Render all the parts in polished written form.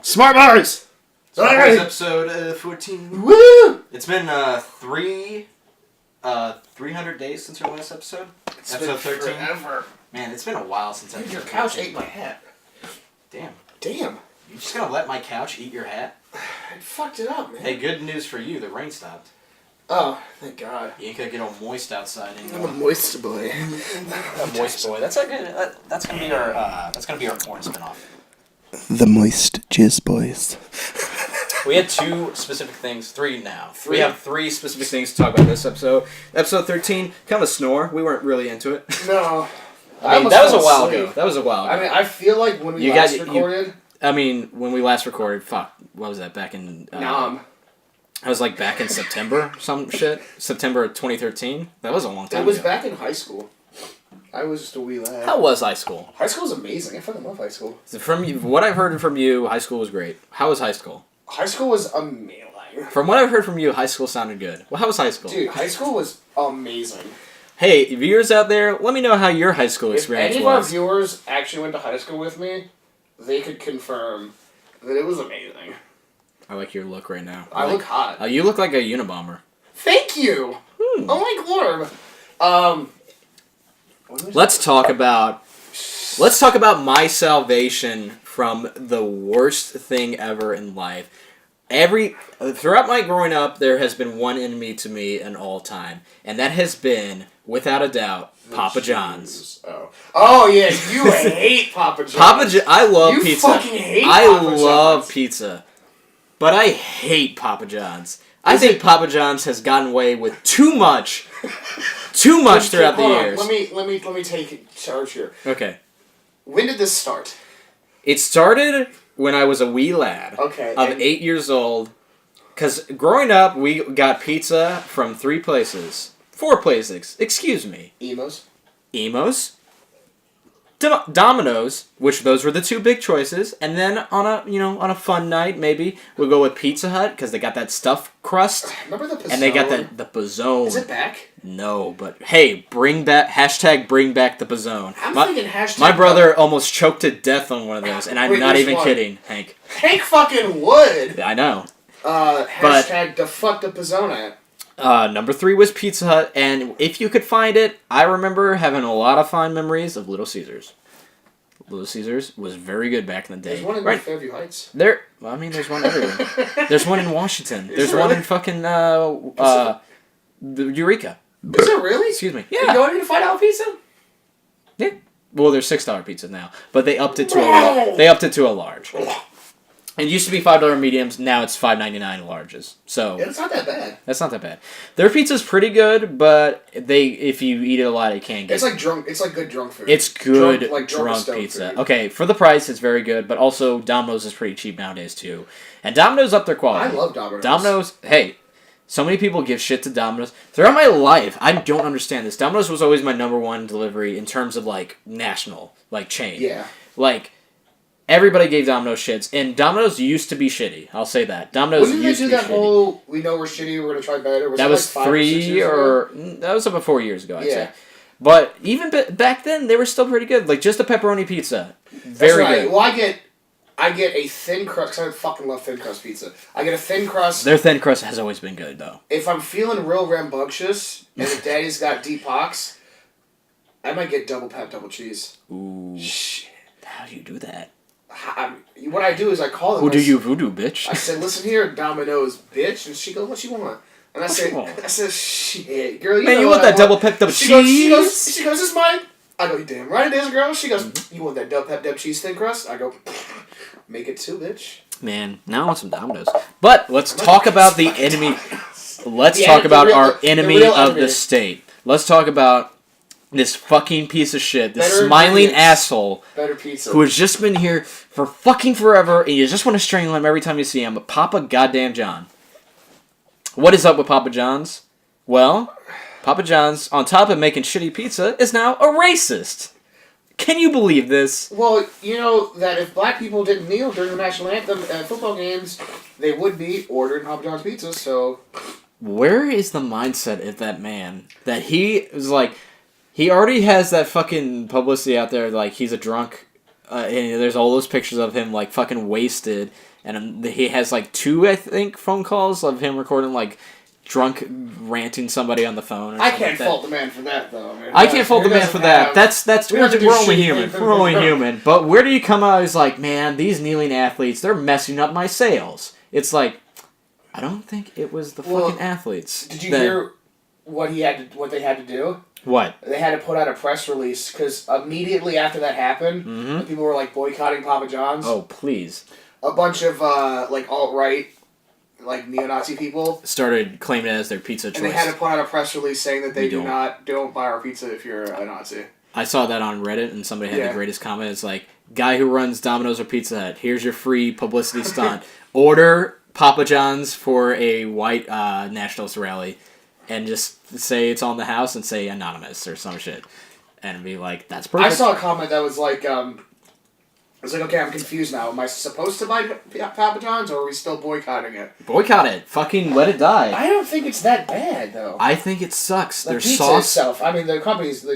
Smart bars! Smart Bars episode 14. Woo! It's been 300 days since our last episode. It's episode 13. Forever. Man, it's been a while since Dude, episode your couch 13. ate my hat. Damn. Damn. You just gonna let my couch eat your hat? It fucked it up, man. Hey, good news for you. The rain stopped. Oh, thank God. You ain't gonna get all moist outside anymore. I'm a moist boy. A moist boy. That's good. That's gonna be our porn spinoff. The moist jizz boys. We had two specific things. Three now. We have three specific things to talk about this episode. Episode 13, kind of a snore. We weren't really into it. No. I mean, that was a while ago. That was a while ago. I mean, I feel like when we last recorded... when we last recorded, fuck, what was that, back in... I was like back in September, some shit. September 2013. That was a long time ago. It was back in high school. I was just a wee lad. How was high school? High school was amazing. I fucking love high school. From what I've heard from you, high school was great. How was high school? High school was amazing. From what I've heard from you, high school sounded good. Well, how was high school? Dude, high school was amazing. Hey, viewers out there, let me know how your high school experience was. If any of our viewers actually went to high school with me, they could confirm that it was amazing. I like your look right now. I look hot. You look like a Unabomber. Thank you! Oh my Lord! Let's talk about my salvation from the worst thing ever in life. Throughout my growing up, there has been one enemy to me in all time, and that has been, without a doubt, Papa John's. Oh yeah, you hate Papa John's. I love pizza. You fucking hate I Papa John's. love pizza, but I hate Papa John's. I think Papa John's has gotten away with too much throughout the years. Let me take charge here. Okay. When did this start? It started when I was a wee lad. Okay. Of 8 years old. Because growing up, we got pizza from 4 places. Excuse me. Emo's. Domino's, which those were the 2 big choices. And then on a fun night, maybe, we'll go with Pizza Hut, because they got that stuffed crust. Remember the Pizzone? And they got the Pizzone. Is it back? No, but hey, bring back the Pizzone. I'm thinking hashtag... My brother almost choked to death on one of those, and I'm not even kidding, Hank. Hank fucking would! I know. Hashtag defuck the Pizzone. Number 3 was Pizza Hut, and if you could find it, I remember having a lot of fond memories of Little Caesars. Little Caesars was very good back in the day. There's one in Fairview Heights. There's one everywhere. There's one in Washington. There's one in fucking Eureka. Is it really? Excuse me. Yeah. You going to $5 pizza? Yeah. Well, there's $6 pizza now, but they upped it to a large. It used to be $5 mediums. Now it's $5.99 larges. So it's not that bad. That's not that bad. Their pizza's pretty good, but if you eat it a lot, it can get. It's like drunk. It's like good drunk food. It's good drunk pizza. Food. Okay, for the price, it's very good, but also Domino's is pretty cheap nowadays too, and Domino's up their quality. I love Domino's. Domino's, hey. So many people give shit to Domino's. Throughout my life, I don't understand this. Domino's was always my number 1 delivery in terms of, national, chain. Yeah. Everybody gave Domino's shits, and Domino's used to be shitty. I'll say that. Domino's used to be shitty. Wouldn't they do that whole, we know we're shitty, we're going to try better? That was 3 or... That was about 4 years ago, I'd say. But even back then, they were still pretty good. Just a pepperoni pizza. Very good. Well, I get a thin crust, because I fucking love thin crust pizza. I get a thin crust. Their thin crust has always been good, though. If I'm feeling real rambunctious, and if daddy's got deep pox, I might get double pep, double cheese. Ooh. Shit. How do you do that? What I do is I call them. Who do you voodoo, bitch? I said, listen here, Domino's, bitch. And she goes, what you want? And I said, shit, girl, Man, you want that double pep, double cheese? She goes, this is mine. I go, you damn right it is, girl. She goes, you want that double pep, double cheese thin crust? I go, make it 2, bitch. Man, now I want some Domino's. But let's talk about the enemy. Let's talk about our enemy of the state. Let's talk about this fucking piece of shit, this smiling asshole who has just been here for fucking forever, and you just want to strangle him every time you see him. Papa goddamn John. What is up with Papa John's? Well, Papa John's, on top of making shitty pizza, is now a racist. Can you believe this? Well, you know that if black people didn't kneel during the national anthem at football games, they would be ordering Papa John's pizza, so... Where is the mindset of that man? That he is he already has that fucking publicity out there, he's a drunk and there's all those pictures of him like fucking wasted, and he has like 2, I think, phone calls of him recording like drunk ranting somebody on the phone. I can't fault the man for that though. Man. I can't fault the man for that. We're only human. We're only human. But where do you come out? He's like, man, these kneeling athletes, they're messing up my sales. It's like, I don't think it was the fucking athletes. Did you hear what they had to do? What? They had to put out a press release because immediately after that happened, people were like boycotting Papa John's. Oh, please. A bunch of like alt-right, like neo-Nazi people started claiming it as their pizza choice. And they had to put out a press release saying that they don't buy our pizza if you're a Nazi. I saw that on Reddit, and somebody had the greatest comment. It's like, guy who runs Domino's or Pizza Hut, here's your free publicity stunt. Order Papa John's for a white nationalist rally, and just say it's on the house and say anonymous or some shit. And be like, that's perfect. I saw a comment that was like, I was like, okay, I'm confused now. Am I supposed to buy Papa John's, or are we still boycotting it? Boycott it. Fucking let it die. I don't think it's that bad, though. I think it sucks. The Their pizza sauce itself. I mean, the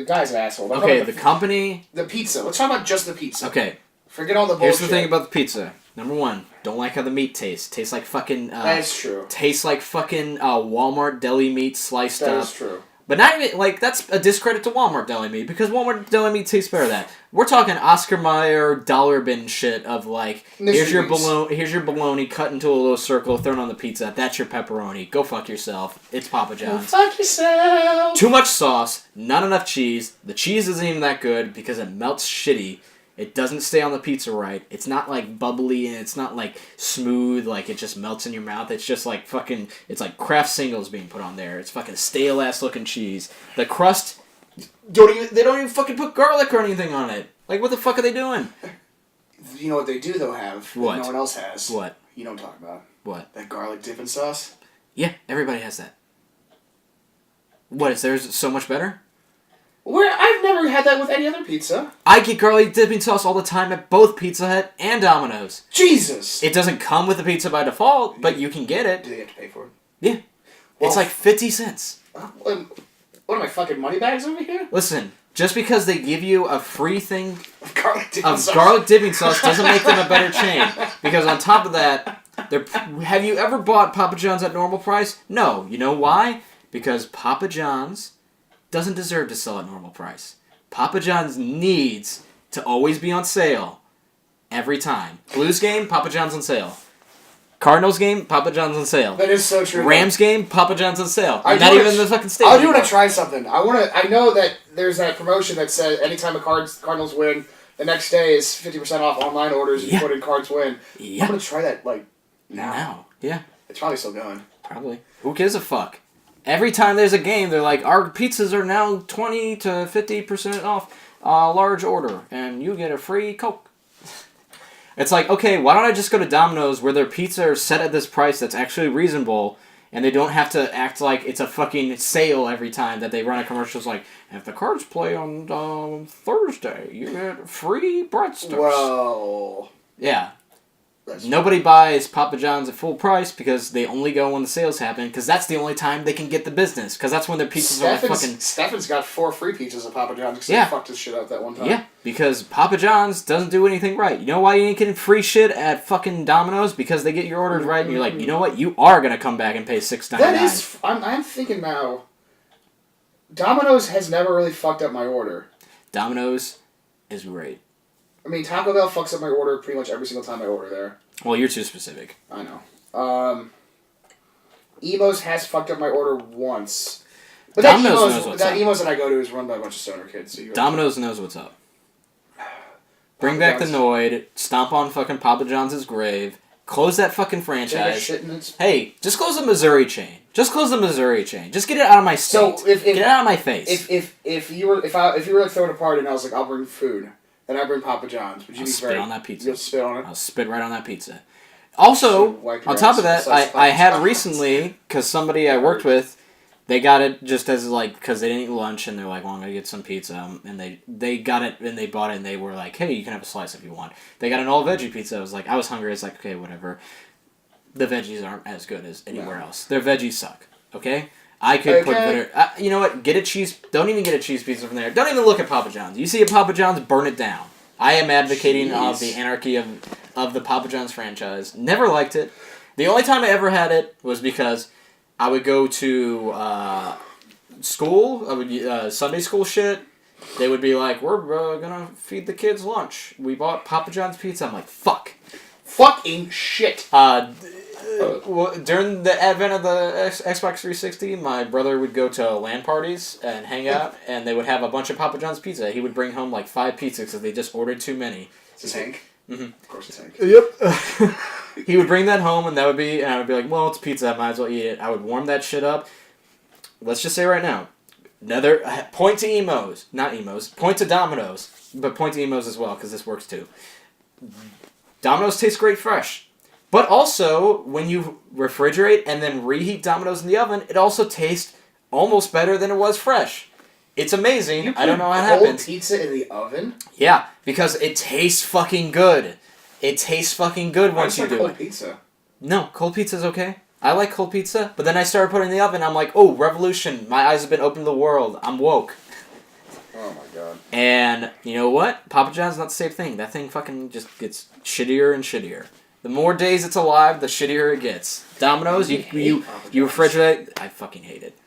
guy's an asshole. Okay, the company. The pizza. Let's talk about just the pizza. Okay. Forget all the bullshit. Here's the thing about the pizza. Number 1, don't like how the meat tastes. Tastes like fucking... That's true. Tastes like fucking Walmart deli meat sliced up. That is true. But not even, like, that's a discredit to Walmart deli meat, because Walmart deli meat tastes better than that. We're talking Oscar Mayer dollar bin shit of, like, here's your bologna cut into a little circle, thrown on the pizza. That's your pepperoni. Go fuck yourself. It's Papa John's. Go fuck yourself. Too much sauce, not enough cheese. The cheese isn't even that good because it melts shitty. It doesn't stay on the pizza right. It's not, like, bubbly, and it's not, like, smooth, like, it just melts in your mouth. It's just, like, fucking... It's like Kraft Singles being put on there. It's fucking stale-ass-looking cheese. The crust... They don't even fucking put garlic or anything on it. Like, what the fuck are they doing? You know what they do, though, have? What? That no one else has. What? You know what I'm talking about. What? That garlic dipping sauce. Yeah, everybody has that. What, is theirs so much better? I've never had that with any other pizza. I get garlic dipping sauce all the time at both Pizza Hut and Domino's. Jesus! It doesn't come with the pizza by default, but you can get it. Do they have to pay for it? Yeah. Well, it's like 50 cents. What am I, fucking money bags over here? Listen, just because they give you a free thing of garlic dipping sauce doesn't make them a better chain. Because on top of that, have you ever bought Papa John's at normal price? No. You know why? Because Papa John's doesn't deserve to sell at normal price. Papa John's needs to always be on sale. Every time. Blues game, Papa John's on sale. Cardinals game, Papa John's on sale. That is so true. Rams game, Papa John's on sale. Not even the fucking stadium. I do want to try something. I know that there's that promotion that says anytime a Cardinals win, the next day is 50% off online orders if you put in Cards win. Yeah. I'm going to try that, like, now. Yeah. It's probably still going. Probably. Who gives a fuck? Every time there's a game, they're like, our pizzas are now 20 to 50% off large order, and you get a free Coke. It's like, okay, why don't I just go to Domino's where their pizza are set at this price that's actually reasonable, and they don't have to act like it's a fucking sale every time that they run a commercial. It's like, if the Cards play on Thursday, you get free breadsticks. Whoa. Yeah. Nobody buys Papa John's at full price because they only go when the sales happen, because that's the only time they can get the business, because that's when their pizzas are like fucking... Stefan's got 4 free pizzas at Papa John's because he fucked his shit out that one time. Yeah, because Papa John's doesn't do anything right. You know why you ain't getting free shit at fucking Domino's? Because they get your orders right, and you're like, you know what? You are going to come back and pay $6.99. That is... I'm thinking now... Domino's has never really fucked up my order. Domino's is great. I mean, Taco Bell fucks up my order pretty much every single time I order there. Well, you're too specific. I know. Emo's has fucked up my order once. But Domino's knows what's up. That Emo's that I go to is run by a bunch of stoner kids. So Domino's knows what's up. Bring back the Noid. Stomp on fucking Papa John's grave. Close that fucking franchise. Hey, just close the Missouri chain. Just close the Missouri chain. Just get it out of my state. So get it out of my face. If you were like throwing a party and I was like, I'll bring food. And I bring Papa John's. Would you spit on that pizza? You'll spit on it? I'll spit right on that pizza. Also, on top of that, I had recently, because somebody I worked with, they got it just as like, because they didn't eat lunch, and they're like, well, I'm going to get some pizza. And they got it, and they bought it, and they were like, hey, you can have a slice if you want. They got an all-veggie pizza. I was hungry. I was like, okay, whatever. The veggies aren't as good as anywhere else. Their veggies suck, okay? I could put better... you know what? Get a cheese... Don't even get a cheese pizza from there. Don't even look at Papa John's. You see a Papa John's, burn it down. I am advocating of the anarchy of the Papa John's franchise. Never liked it. The only time I ever had it was because I would go to school, Sunday school shit. They would be like, we're gonna feed the kids lunch. We bought Papa John's pizza. I'm like, fuck. Fucking shit. During the advent of the Xbox 360, my brother would go to LAN parties and hang out, and they would have a bunch of Papa John's pizza. He would bring home like 5 pizzas because they just ordered too many. Is this Hank? Mm-hmm. Of course it's Hank. Yep. He would bring that home, and I would be like, well, it's pizza, I might as well eat it. I would warm that shit up. Let's just say right now, another point to emos, not emos, point to Domino's, but point to emos as well, because this works too. Domino's tastes great fresh. But also, when you refrigerate and then reheat Domino's in the oven, it also tastes almost better than it was fresh. It's amazing. I don't know how it happens. Cold pizza in the oven? Yeah, because it tastes fucking good. It tastes fucking good once you do cold it. Pizza. No, cold pizza's okay. I like cold pizza, but then I started putting it in the oven. I'm like, oh, revolution. My eyes have been opened to the world. I'm woke. Oh my god. And you know what? Papa John's not the same thing. That thing fucking just gets shittier and shittier. The more days it's alive, the shittier it gets. Domino's, you refrigerate. I fucking hate it.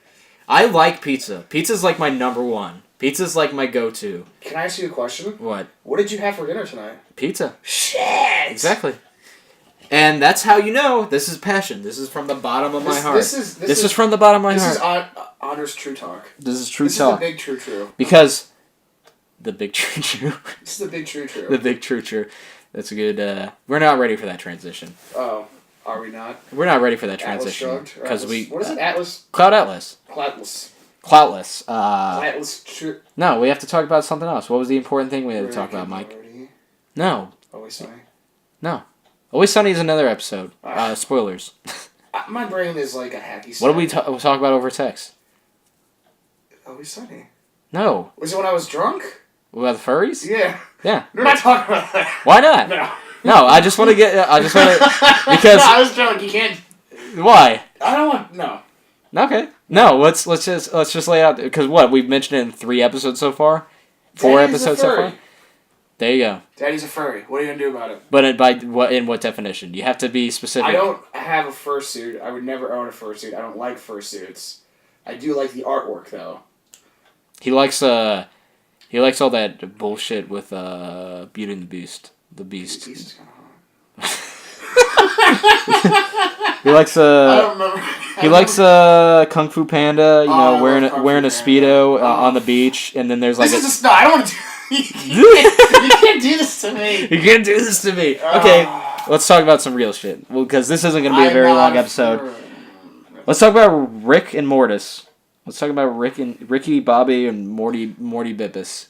I like pizza. Pizza's like my number one. Pizza's like my go-to. Can I ask you a question? What? What did you have for dinner tonight? Pizza. Shit! Exactly. And that's how you know this is passion. This is from the bottom of my heart. This is from the bottom of my heart. This is Honor's True Talk. This is True Talk. This is the big true. Because the big true. This is the big true. The big true. That's a good... we're not ready for that transition. Oh, are we not? We're not ready for that transition. Because we... What is it? Atlas? Cloud Atlas. Cloudless. Cloudless. True. No, we have to talk about something else. What was the important thing we had to talk about, Mike? Morty. No. Always Sunny. No. Always Sunny is another episode. Spoilers. My brain is like a hacky What did we talk about over text? Always Sunny. No. Was it when I was drunk? About the furries? Yeah. Yeah. We're not talking about that. Why not? No. No, I just want to get... because... No, I was drunk. You can't... Why? I don't want... No. Okay. No, let's just lay it out. Because what? We've mentioned it in 3 episodes so far? 4 episodes so far? There you go. Daddy's a furry. What are you going to do about it? But in what definition? You have to be specific. I don't have a fursuit. I would never own a fursuit. I don't like fursuits. I do like the artwork, though. He likes all that bullshit with Beauty and the Beast. The Beast. The Beast is kind of hot. He likes I don't remember. He likes Kung Fu Panda, wearing a Speedo on the beach, and then there's like no, I don't want to do... You can't do this to me. You can't do this to me. Okay, let's talk about some real shit. Well, because this isn't going to be a very long episode. Let's talk about Rick and Mortis. Let's talk about Ricky, Bobby, and Morty Bippus.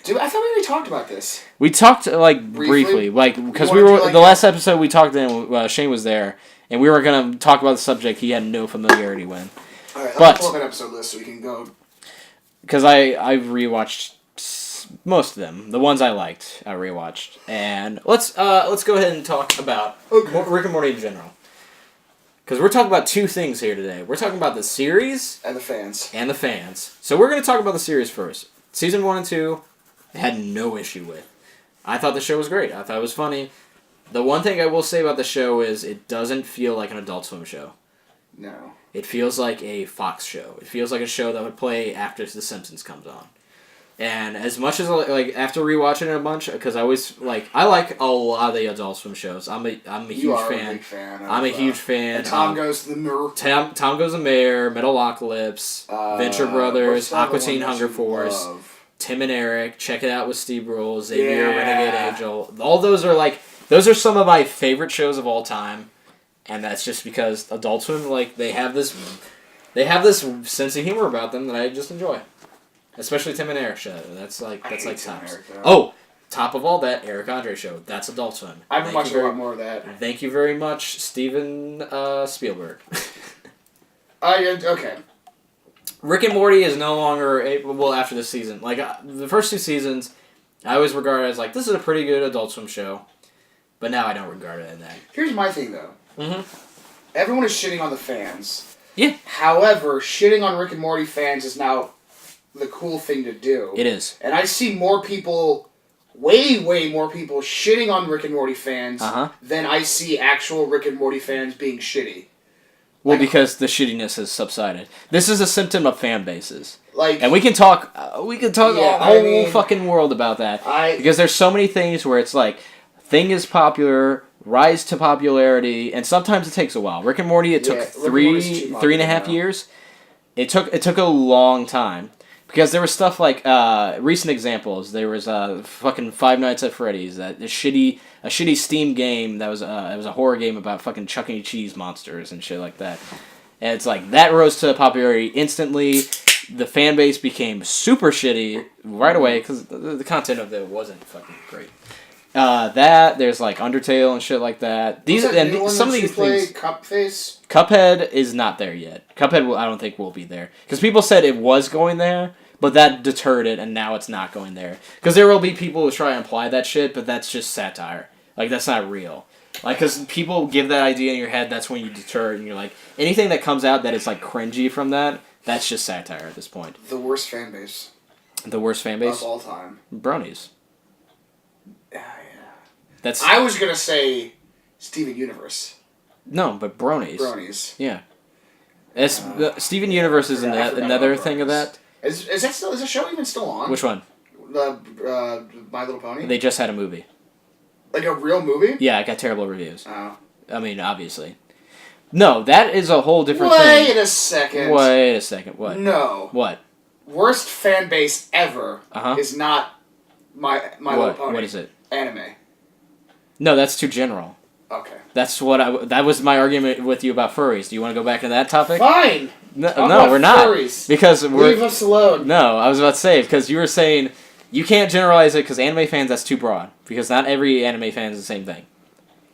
Dude, I thought we already talked about this. We talked briefly, because we were the last episode we talked in. Shane was there, and we were going to talk about the subject he had no familiarity with. All right, let's pull up an episode list so we can go. Because I rewatched most of them, the ones I liked, I rewatched, and let's go ahead and talk about Rick and Morty in general. Because we're talking about 2 things here today. We're talking about the series and the fans. So we're going to talk about the series first. Season 1 and 2, I had no issue with. I thought the show was great. I thought it was funny. The one thing I will say about the show is it doesn't feel like an Adult Swim show. No. It feels like a Fox show. It feels like a show that would play after The Simpsons comes on. And as much as after rewatching it a bunch, because I like a lot of the Adult Swim shows. I'm a huge fan. A big fan. I'm a huge fan. Tom Goes to the Mirror. Tom Goes to the Mayor, Metalocalypse, Venture Brothers, Aqua Teen Hunger Force, Tim and Eric, Check It Out with Steve Brule, Xavier, Renegade Angel. All those are some of my favorite shows of all time, and that's just because Adult Swim they have this sense of humor about them that I just enjoy. Especially Tim and Eric show. That's tops. Top of all that, Eric Andre show. That's Adult Swim. I've been watching a lot more of that. Thank you very much, Steven Spielberg. Okay. Rick and Morty is no longer after this season. The first 2 seasons, I always regarded as this is a pretty good Adult Swim show, but now I don't regard it in that. Here's my thing though. Mm-hmm. Everyone is shitting on the fans. Yeah. However, shitting on Rick and Morty fans is now the cool thing to do. It is. And I see more people way more people shitting on Rick and Morty fans than I see actual Rick and Morty fans being shitty. Well, because the shittiness has subsided. This is a symptom of fan bases. Like, and we can talk a whole fucking world about that. Because there's so many things where it's like, thing is popular, rise to popularity, and sometimes it takes a while. Rick and Morty, it took three and a half years. It took a long time. Because there was stuff like, recent examples, there was fucking Five Nights at Freddy's, a shitty Steam game that was it was a horror game about fucking Chuck E. Cheese monsters and shit like that. And it's like, that rose to popularity instantly. The fan base became super shitty right away, because the content of it wasn't fucking great. There's like Undertale and shit like that. Some of these things. Cuphead is not there yet. Cuphead, I don't think will be there, because people said it was going there, but that deterred it, and now it's not going there. Because there will be people who try and imply that shit, but that's just satire. Like, that's not real. Like, because people give that idea in your head, that's when you deter, and you're like, anything that comes out that is like cringy from that, that's just satire at this point. The worst fan base. The worst fan base? Of all time. Bronies. I was going to say Steven Universe. No, but Bronies. Bronies. Yeah. Steven Universe is another thing of that. Is the show even still on? Which one? The My Little Pony? They just had a movie. Like a real movie? Yeah, it got terrible reviews. Oh. I mean, obviously. No, that is a whole different thing. Wait a second. What? No. What? Worst fan base ever is not My Little Pony. What is it? Anime. No, that's too general. Okay. That's that was my argument with you about furries. Do you want to go back to that topic? Fine. No, we're not. Furries. Because leave us alone. No, I was about to say, because you were saying you can't generalize it because anime fans, that's too broad. Because not every anime fan is the same thing.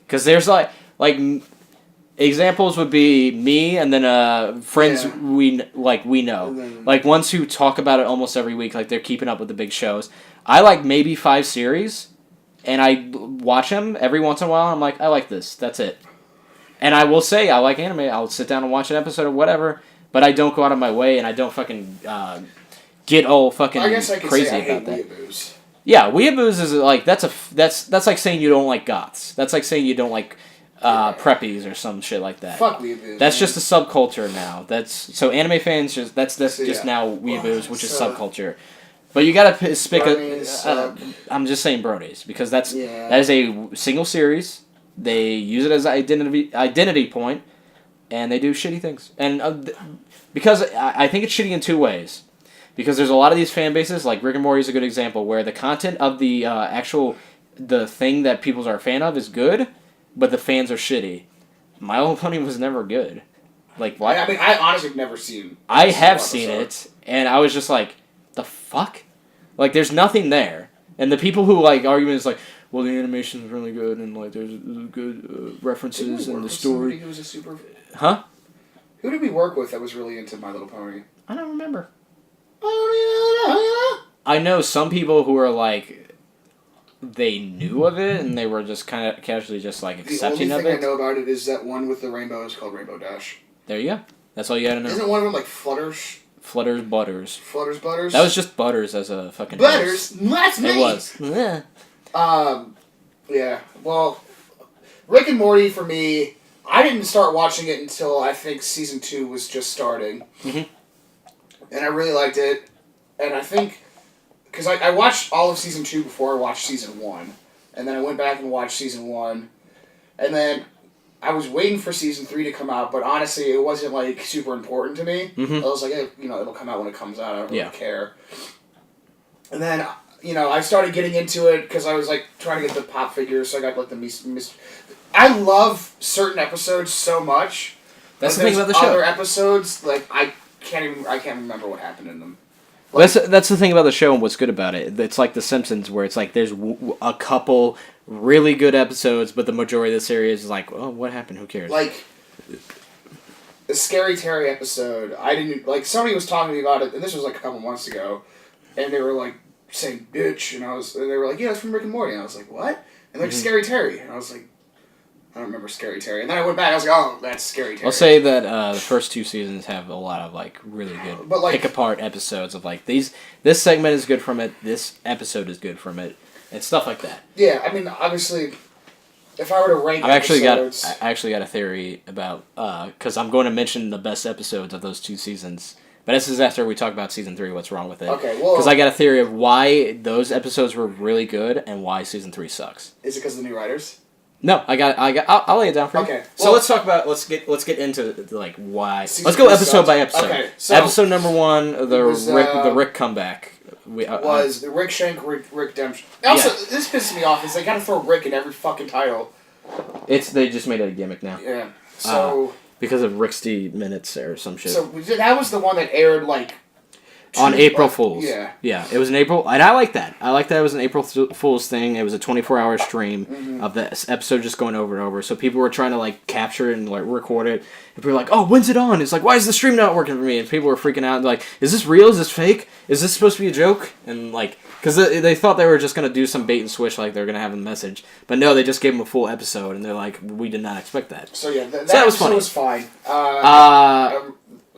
Because there's like examples would be me and then friends we know. Then, like ones who talk about it almost every week, like they're keeping up with the big shows. I like maybe 5 series. And I watch them every once in a while. I'm like, I like this. That's it. And I will say, I like anime. I'll sit down and watch an episode or whatever. But I don't go out of my way, and I don't fucking get all fucking crazy about that. Weeaboos. Yeah, weeaboos is like that's like saying you don't like goths. That's like saying you don't like preppies or some shit like that. Fuck weeaboos. That's just a subculture now. So anime fans that's just now weeaboos, which is subculture. But you gotta pick I'm just saying bronies, because that is a single series. They use it as an identity point, and they do shitty things. And because I think it's shitty in 2 ways. Because there's a lot of these fan bases, like Rick and Morty is a good example, where the content of the the thing that people are a fan of is good, but the fans are shitty. My Little Pony was never good. Like, why? I mean, I honestly have never seen. I have seen it, and I was just like, the fuck? Like, there's nothing there. And the people who, like, argue is like, well, the animation's really good, and, like, there's good references in the story. Who was a super... Huh? Who did we work with that was really into My Little Pony? I don't remember. I know some people who are, like, they knew of it, and they were just kind of casually just, like, accepting of it. The only thing I know about it is that one with the rainbow is called Rainbow Dash. There you go. That's all you gotta know. Isn't one of them, like, Flutters? Flutters Butters. Flutters Butters? That was just Butters as a fucking Butters? That's me! It was. Yeah. Well, Rick and Morty, for me, I didn't start watching it until I think Season 2 was just starting. Mm-hmm. And I really liked it. And I think... Because I watched all of Season 2 before I watched Season 1. And then I went back and watched Season 1. And then... I was waiting for Season 3 to come out, but honestly, it wasn't, like, super important to me. Mm-hmm. I was like, it'll come out when it comes out. I don't really care. And then, I started getting into it because I was, like, trying to get the pop figures, so I got, like, the I love certain episodes so much. That's the thing about the show. Other episodes, like, I can't remember what happened in them. Like, that's the thing about the show and what's good about it. It's like The Simpsons, where it's like there's a couple really good episodes, but the majority of the series is like, oh, what happened? Who cares? Like, the Scary Terry episode, I didn't... Like, somebody was talking to me about it, and this was, like, a couple months ago, and they were, like, saying, bitch, and they were like, yeah, it's from Rick and Morty, and I was like, what? And, like, Scary Terry, and I was like, I don't remember Scary Terry. And then I went back, I was like, oh, that's Scary Terry. I'll say that the first 2 seasons have a lot of, like, really good pick-apart episodes of, like, this segment is good from it, this episode is good from it. and stuff like that. Yeah, I mean, obviously, if I were to rank I actually got a theory about because I'm going to mention the best episodes of those 2 seasons. But this is after we talk about season 3. What's wrong with it? Okay, well, because I got a theory of why those episodes were really good and why season 3 sucks. Is it because of the new writers? No, I'll lay it down for you. Okay, so let's talk about let's get into like why. Season Let's go 3 episode sucks. by episode. Okay, so episode number 1, the Rick comeback. Was the Rick Shank Rick Demption. Also, this pisses me off is they gotta throw Rick in every fucking title. They just made it a gimmick now. Yeah. So because of Rick's minutes or some shit. So that was the one that aired like on April Fools. Yeah, it was an April, and I like that. I like that it was an April Fools thing. It was a 24-hour stream of this episode just going over and over. So people were trying to like capture it and like record it. And people were like, "Oh, when's it on?" It's like, "Why is the stream not working for me?" And people were freaking out, like, "Is this real? Is this fake? Is this supposed to be a joke?" And like, because they thought they were just gonna do some bait and switch, like they're gonna have a message, but no, they just gave them a full episode, and they're like, "We did not expect that." So yeah, that was episode funny. was fine.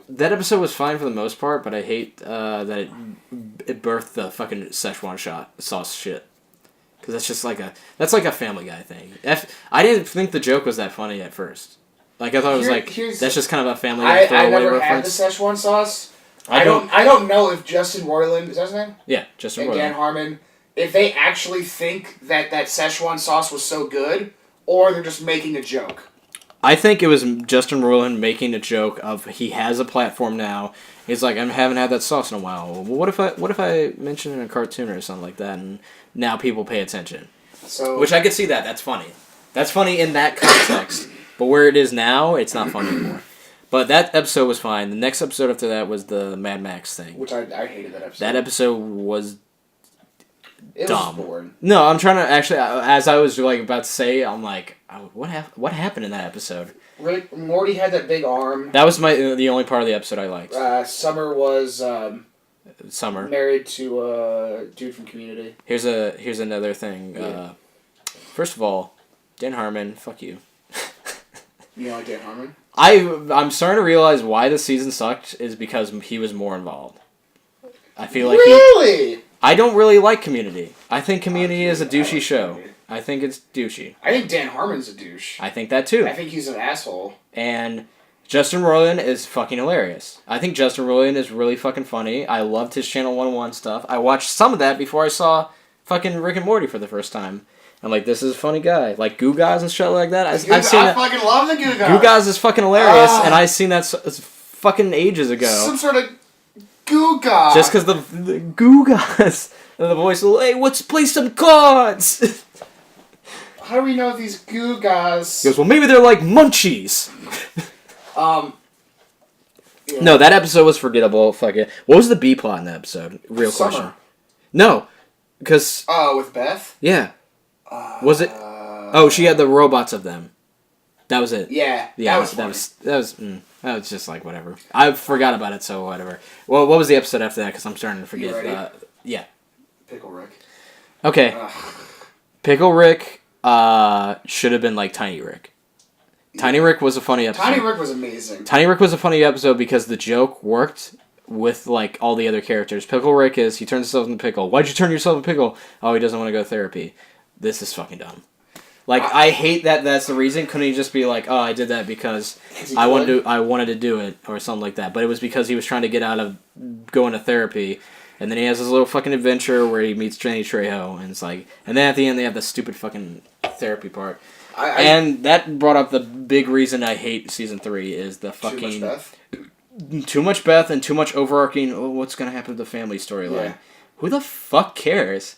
That episode was fine for the most part, but I hate that it birthed the fucking Szechuan sauce shit. Because that's just like a Family Guy thing. I didn't think the joke was that funny at first. Like I thought it was that's just kind of a Family Guy throwaway reference. I never had the Szechuan sauce. I don't know if Justin Roiland, is that his name? Yeah, Justin Roiland. And Dan Harmon, if they actually think that Szechuan sauce was so good, or they're just making a joke. I think it was Justin Roiland making a joke of he has a platform now. He's like, I haven't had that sauce in a while. Well, what if I mention it in a cartoon or something like that, and now people pay attention? So, which I could see that. That's funny. That's funny in that context. But where it is now, it's not funny anymore. But that episode was fine. The next episode after that was the Mad Max thing. Which I hated that episode. That episode was dumb. Was boring. No, I'm trying to actually, as I was like about to say, I'm like, what happened in that episode? Rick Morty had that big arm. That was the only part of the episode I liked. Summer was Summer married to a dude from Community. Here's another thing. Yeah. First of all, Dan Harmon, fuck you. You don't like Dan Harmon? I'm starting to realize why the season sucked is because he was more involved. I feel like really. I don't really like Community. I think Community is a douchey show. I think it's douchey. I think Dan Harmon's a douche. I think that too. I think he's an asshole. And Justin Roiland is fucking hilarious. I think Justin Roiland is really fucking funny. I loved his Channel 101 stuff. I watched some of that before I saw fucking Rick and Morty for the first time. I'm like, this is a funny guy. Like Goo Gaz and shit like that. I've seen that. I fucking love the Goo Gaz. Goo Gaz is fucking hilarious, and I've seen that fucking ages ago. Some sort of Goo Gaz. Just because the Goo Gaz and the voice, hey, let's play some cards. How do we know these Goo Gaz? He goes, well, maybe they're like munchies. Yeah. No, that episode was forgettable. Fuck it. What was the B plot in that episode? Real question. No, because with Beth. Yeah. Was it? Oh, she had the robots of them. That was it. Yeah. Yeah. That was just like whatever. I forgot about it, so whatever. Well, what was the episode after that? Because I'm starting to forget. Yeah. Pickle Rick. Okay. Pickle Rick should have been like Tiny Rick. Tiny Rick was a funny episode. Tiny Rick was amazing. Tiny Rick was a funny episode because the joke worked with like all the other characters. Pickle Rick he turns himself into pickle. Why'd you turn yourself into pickle? Oh, he doesn't want to go to therapy. This is fucking dumb. Like I hate that. That's the reason. Couldn't he just be like, oh, I did that because I wanted to do it or something like that? But it was because he was trying to get out of going to therapy. And then he has this little fucking adventure where he meets Jenny Trejo, and it's like, and then at the end they have the stupid fucking therapy part. And that brought up the big reason I hate season 3 is the fucking too much Beth and too much overarching. Oh, what's gonna happen to the family storyline? Yeah. Who the fuck cares?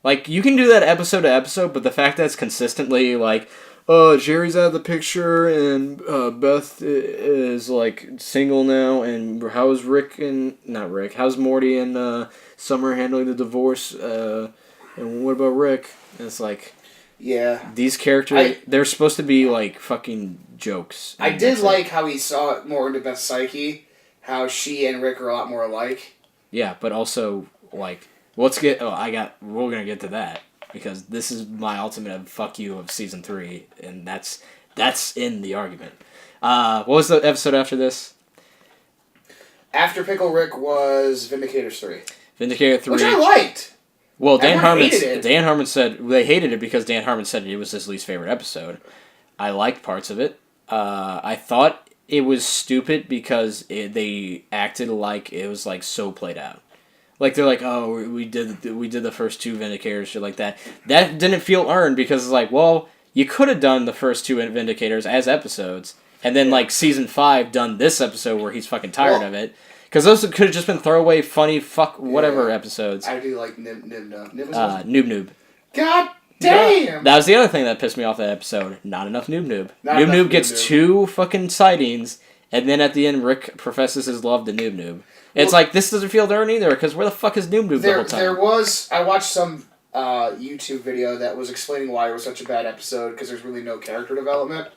Like you can do that episode to episode, but the fact that it's consistently like, oh, Jerry's out of the picture and Beth is like single now, and how's how's Morty and Summer handling the divorce? And what about Rick? And it's like, yeah, these characters they're supposed to be like fucking jokes. I did like how he saw it more into Beth's psyche, how she and Rick are a lot more alike. Yeah, but also like we're gonna get to that. Because this is my ultimate fuck you of season 3, and that's in the argument. What was the episode after this? After Pickle Rick was Vindicators 3. Vindicator 3. Which I liked. Well, Dan Harmon said they hated it because Dan Harmon said it was his least favorite episode. I liked parts of it. I thought it was stupid because they acted like it was like so played out. Like they're like, oh, we did the first 2 Vindicators, shit like that. That didn't feel earned because it's like, well, you could have done the first 2 Vindicators as episodes, and then like season 5 done this episode where he's fucking tired of it. Because those could have just been throwaway, funny, whatever episodes. I do like Noob Noob. God damn! Yeah. That was the other thing that pissed me off that episode. Not enough Noob. Noob gets 2 fucking sightings, and then at the end, Rick professes his love to Noob. It's like, this doesn't feel earned either, because where the fuck is Noob the whole time? I watched some YouTube video that was explaining why it was such a bad episode, because there's really no character development.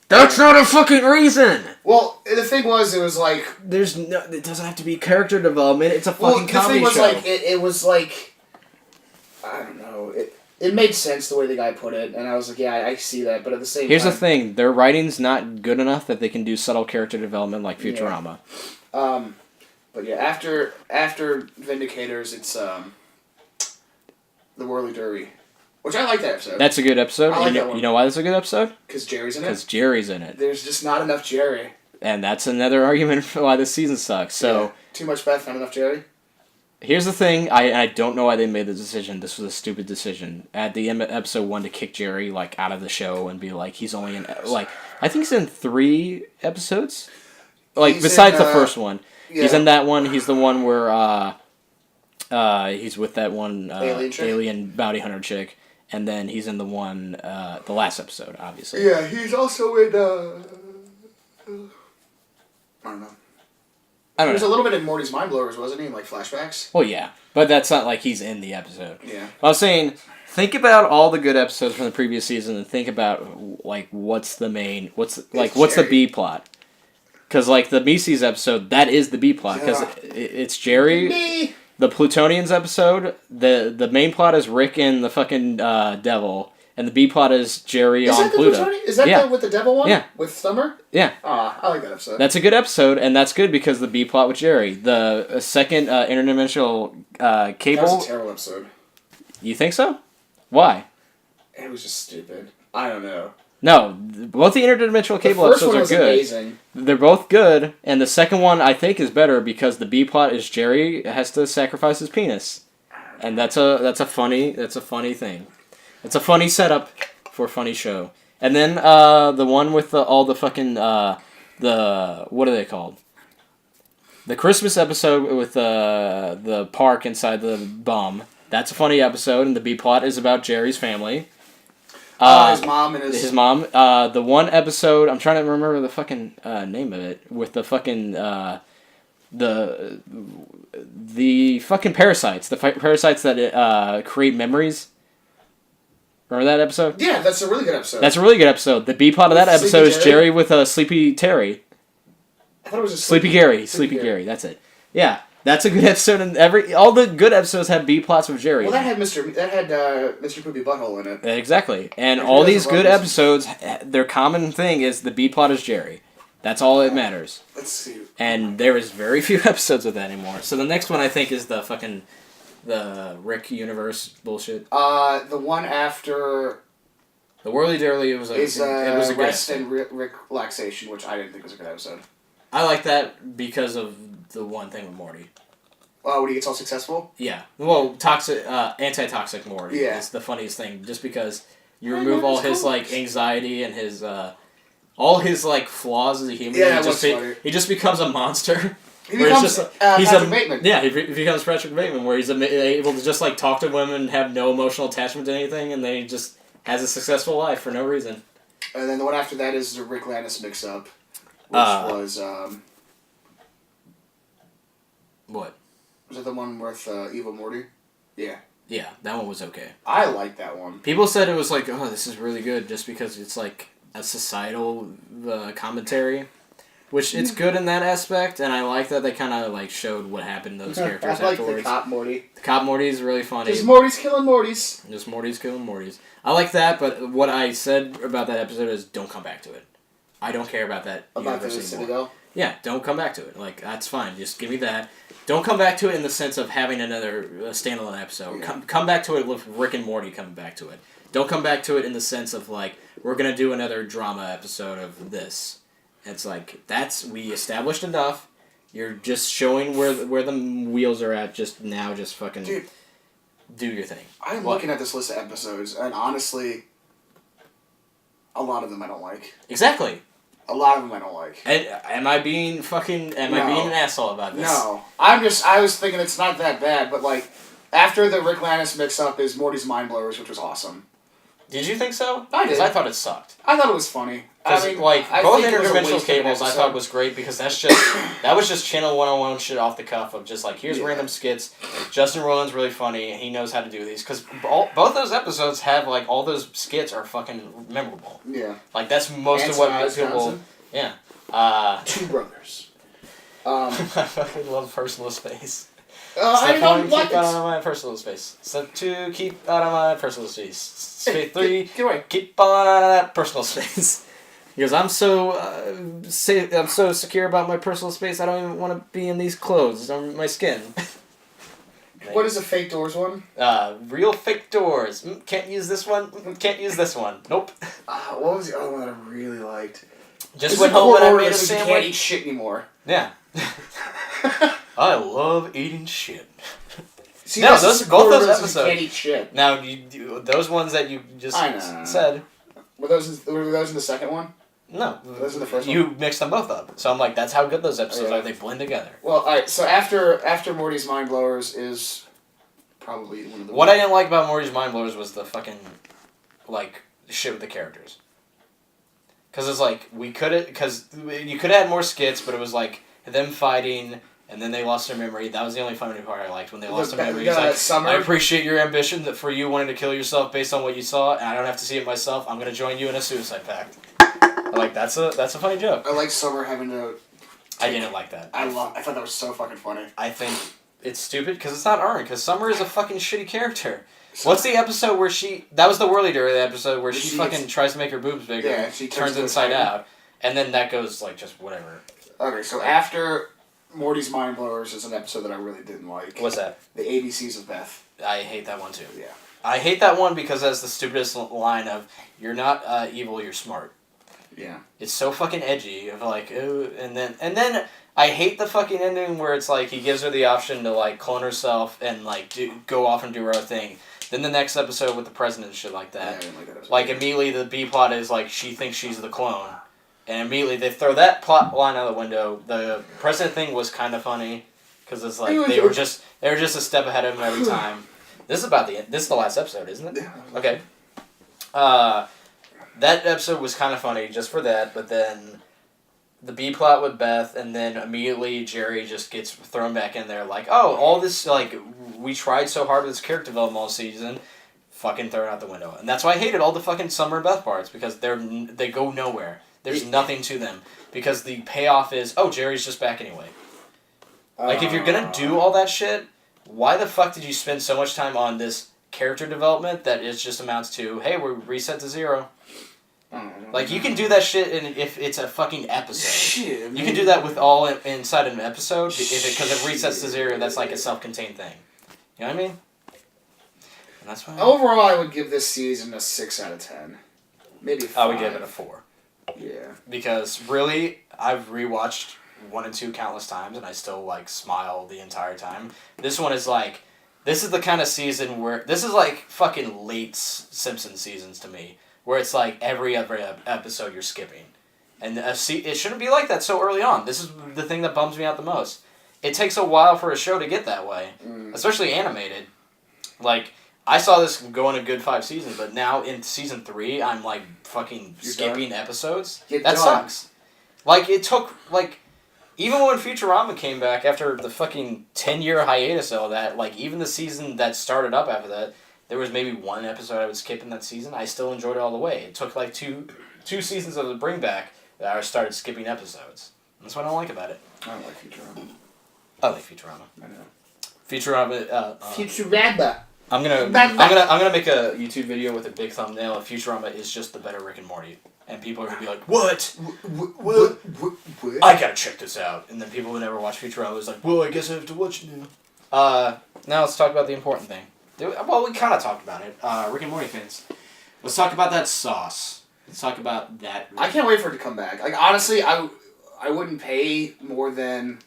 That's not a fucking reason! Well, the thing was, it was like... It doesn't have to be character development, it's a fucking comedy show. The thing was, like, it was like... I don't know, it made sense the way the guy put it, and I was like, yeah, I see that, but at the same time... Here's the thing, their writing's not good enough that they can do subtle character development like Futurama. Yeah. But yeah, after Vindicators, it's the Whirly Derby, which I like that episode. That's a good episode. I like that one. You know why that's a good episode? Because Jerry's in it. Because Jerry's in it. There's just not enough Jerry. And that's another argument for why this season sucks. So yeah. Too much Beth, not enough Jerry. Here's the thing. I don't know why they made the decision. This was a stupid decision at the end of episode 1 to kick Jerry like out of the show and be like he's only in like I think he's in 3 episodes. Like he's besides the first one. Yeah. He's in that one. He's the one where he's with that one alien bounty hunter chick, and then he's in the one the last episode, obviously. Yeah, he's also in I don't know. He was a little bit in Morty's Mind Blowers, wasn't he? In like flashbacks. Well, yeah, but that's not like he's in the episode. Yeah. I was saying, think about all the good episodes from the previous season, and think about like what's the B plot. Because, like, the Mises episode, that is the B plot. Because it's Jerry. The Plutonians episode, the main plot is Rick and the fucking devil. And the B plot is Jerry on Pluto. Is that the with the devil one? Yeah. With Summer? Yeah. I like that episode. That's a good episode, and that's good because the B plot with Jerry. The second interdimensional cable... That was a terrible episode. You think so? Why? It was just stupid. I don't know. No, both the interdimensional cable episodes are good. Amazing. They're both good, and the second one I think is better because the B plot is Jerry has to sacrifice his penis, and that's a funny thing. It's a funny setup for a funny show. And then the one with all the fucking the what are they called? The Christmas episode with the park inside the bum. That's a funny episode, and the B plot is about Jerry's family. His mom and his mom. The one episode, I'm trying to remember the fucking name of it, with the fucking the fucking parasites, the parasites that create memories. Remember that episode? Yeah, that's a really good episode. That's a really good episode. The B plot of that episode is Jerry with Sleepy Terry. I thought it was a Sleepy Gary. Sleepy Gary. That's it. Yeah. That's a good episode, and all the good episodes have B plots with Jerry. Well, that had Mr. Poopy Butthole in it. Exactly, and all these good episodes, their common thing is the B plot is Jerry. That's all that matters. Let's see. And there is very few episodes of that anymore. So the next one I think is the Rick universe bullshit. The one after the Whirly Derby was it was a good Rest and Rick Relaxation, which I didn't think was a good episode. I like that because of the one thing with Morty. When he gets all successful? Yeah. Well, anti-toxic Morty is the funniest thing, just because you remove all his, like, anxiety and his, all his, like, flaws as a human. Yeah, he just becomes a monster. He becomes Patrick Bateman. Yeah, he becomes Patrick Bateman, where he's able to just, like, talk to women and have no emotional attachment to anything, and then he just has a successful life for no reason. And then the one after that is the Rick Lannis mix-up. Which was, What? Was it the one with Evil Morty? Yeah. Yeah, that one was okay. I like that one. People said it was like, oh, this is really good, just because it's like a societal commentary. Which, it's good in that aspect, and I like that they kind of like showed what happened to those characters I like afterwards. the Cop Morty. The Cop Morty is really funny. Just Morty's killing Mortys. Just Morty's killing Mortys. I like that, but what I said about that episode is don't come back to it. I don't care about that. About the Citadel? Yeah, don't come back to it. Like, that's fine. Just give me that. Don't come back to it in the sense of having another standalone episode. Yeah. Come back to it with Rick and Morty coming back to it. Don't come back to it in the sense of, like, we're going to do another drama episode of this. It's like, we established enough. You're just showing where the wheels are at just fucking do your thing. I'm looking at this list of episodes, and honestly, a lot of them I don't like. Exactly. A lot of them I don't like. Am I being an asshole about this? No. I was thinking it's not that bad, but, like, after the Rick Lannis mix-up is Morty's Mind Blowers, which was awesome. Did you think so? I did. Because I thought it sucked. I thought it was funny. I mean, like, both Interdimensional Cables I thought was great because that was just Channel 101 shit off the cuff of just like, here's random skits. Justin Roiland's really funny and he knows how to do these. Because both those episodes have, like, all those skits are fucking memorable. Yeah. Like, that's most of what people... Yeah. Two brothers. I fucking love personal space. I don't like keep out of my personal space. Step 2, keep out of my personal space. Step 3, get away. Keep on out of that personal space. Because I'm so secure about my personal space, I don't even want to be in these clothes on my skin. What is a fake doors one? Real fake doors. Can't use this one. Can't use this one. Nope. What was the other one that I really liked? Just went home and I made a sandwich. You can't eat shit anymore. Yeah. I love eating shit. See, no, both those episodes. You can't eat shit. Now, those ones that you just said. Were those in the second one? No. Those in the first one? You mixed them both up. So I'm like, that's how good those episodes are. They blend together. Well, alright, so after Morty's Mind Blowers is probably one of the... What I didn't like about Morty's Mind Blowers was the fucking, like, shit with the characters. Because it's like, you could have had more skits, but it was like, them fighting... And then they lost their memory. That was the only funny part I liked when they lost their memory. He's like, I appreciate your ambition that for you wanting to kill yourself based on what you saw, and I don't have to see it myself. I'm gonna join you in a suicide pact. Like that's a funny joke. I like Summer having to. I didn't like that. I thought that was so fucking funny. I think it's stupid because it's not earned. Because Summer is a fucking shitty character. What's the episode where that was the whirly the episode where she fucking tries to make her boobs bigger. Yeah, she turns inside out, and then that goes like just whatever. Okay, so after Morty's Mind Blowers is an episode that I really didn't like. What's that? The ABCs of Beth. I hate that one too. Yeah. I hate that one because that's the stupidest line of, you're not evil, you're smart. Yeah. It's so fucking edgy of like, ooh, and then I hate the fucking ending where it's like he gives her the option to like clone herself and like go off and do her own thing. Then the next episode with the president and shit like that. Yeah, I didn't like that episode. Like immediately the B plot is like she thinks she's the clone. And immediately they throw that plot line out the window. The president thing was kind of funny because it's like they were just a step ahead of him every time. This is the last episode, isn't it? Yeah. Okay. That episode was kind of funny just for that, but then the B plot with Beth, and then immediately Jerry just gets thrown back in there like, oh, all this like we tried so hard with this character development all season. Fucking thrown out the window. And that's why I hated all the fucking Summer and Beth parts because they go nowhere. There's nothing to them. Because the payoff is, oh, Jerry's just back anyway. Like, if you're gonna do all that shit, why the fuck did you spend so much time on this character development that it just amounts to, hey, we're reset to 0? Like, you can do that shit if it's a fucking episode. Shit, you can do that with all inside an episode, because it resets to 0, that's like a self-contained thing. You know what I mean? And that's why... Overall, I would give this season a 6 out of 10. Maybe a 5. I would give it a 4. Yeah. Because really, I've rewatched 1 and 2 countless times, and I still like smile the entire time. This one is like, this is the kind of season where this is like fucking late Simpsons seasons to me, where it's like every other episode you're skipping, and it shouldn't be like that so early on. This is the thing that bums me out the most. It takes a while for a show to get that way, especially animated. Like, I saw this go in a good 5 seasons, but now in season 3, I'm like fucking skipping episodes. That sucks. Like, it took, like, even when Futurama came back after the fucking 10-year hiatus of all that, like, even the season that started up after that, there was maybe 1 episode I would skip in that season. I still enjoyed it all the way. It took like two seasons of the bring back that I started skipping episodes. That's what I don't like about it. I don't like Futurama. I like Futurama. I know. Futurama. Futurama. I'm gonna make a YouTube video with a big thumbnail. If Futurama is just the better Rick and Morty, and people are gonna be like, "What? What? I gotta check this out." And then people who never watch Futurama is like, "Well, I guess I have to watch it now." Now let's talk about the important thing. Well, we kind of talked about it. Rick and Morty fans. Let's talk about that sauce. Let's talk about that. I can't wait for it to come back. Like, honestly, I wouldn't pay more than...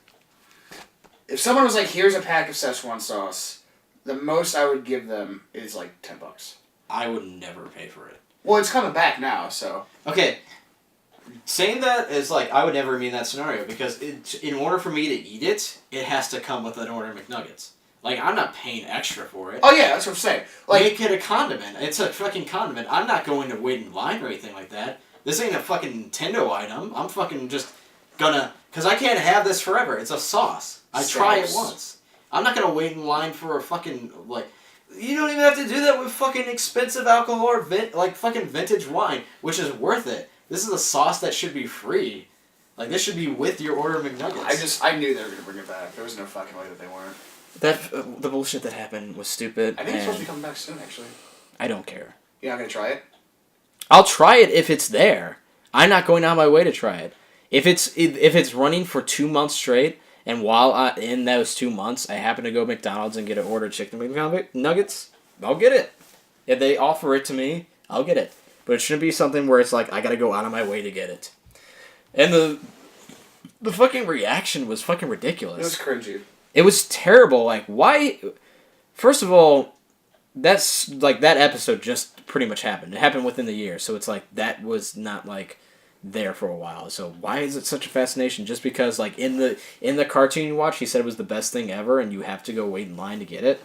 If someone was like, here's a pack of Szechuan sauce, the most I would give them is like $10. I would never pay for it. Well, it's coming back now, so... Okay. Saying that is like, I would never mean that scenario, because in order for me to eat it, it has to come with an order of McNuggets. Like, I'm not paying extra for it. Oh, yeah, that's what I'm saying. Like, make it a condiment. It's a fucking condiment. I'm not going to wait in line or anything like that. This ain't a fucking Nintendo item. I'm fucking just gonna... Because I can't have this forever. It's a sauce. I try it once. I'm not gonna wait in line for a fucking, like... You don't even have to do that with fucking expensive alcohol or fucking vintage wine, which is worth it. This is a sauce that should be free. Like, this should be with your order of McNuggets. I knew they were gonna bring it back. There was no fucking way that they weren't. The bullshit that happened was stupid. I think it's supposed to be coming back soon, actually. I don't care. You're not gonna try it? I'll try it if it's there. I'm not going out of my way to try it. If it's running for 2 months straight, and while in those 2 months I happen to go to McDonald's and get an order of chicken McNuggets, I'll get it. If they offer it to me, I'll get it. But it shouldn't be something where it's like I gotta go out of my way to get it. And the fucking reaction was fucking ridiculous. It was cringy. It was terrible. Like, why? First of all, that's like that episode just pretty much happened. It happened within the year, so it's like that was not like there for a while. So why is it such a fascination? Just because like in the cartoon you watch, he said it was the best thing ever, and you have to go wait in line to get it.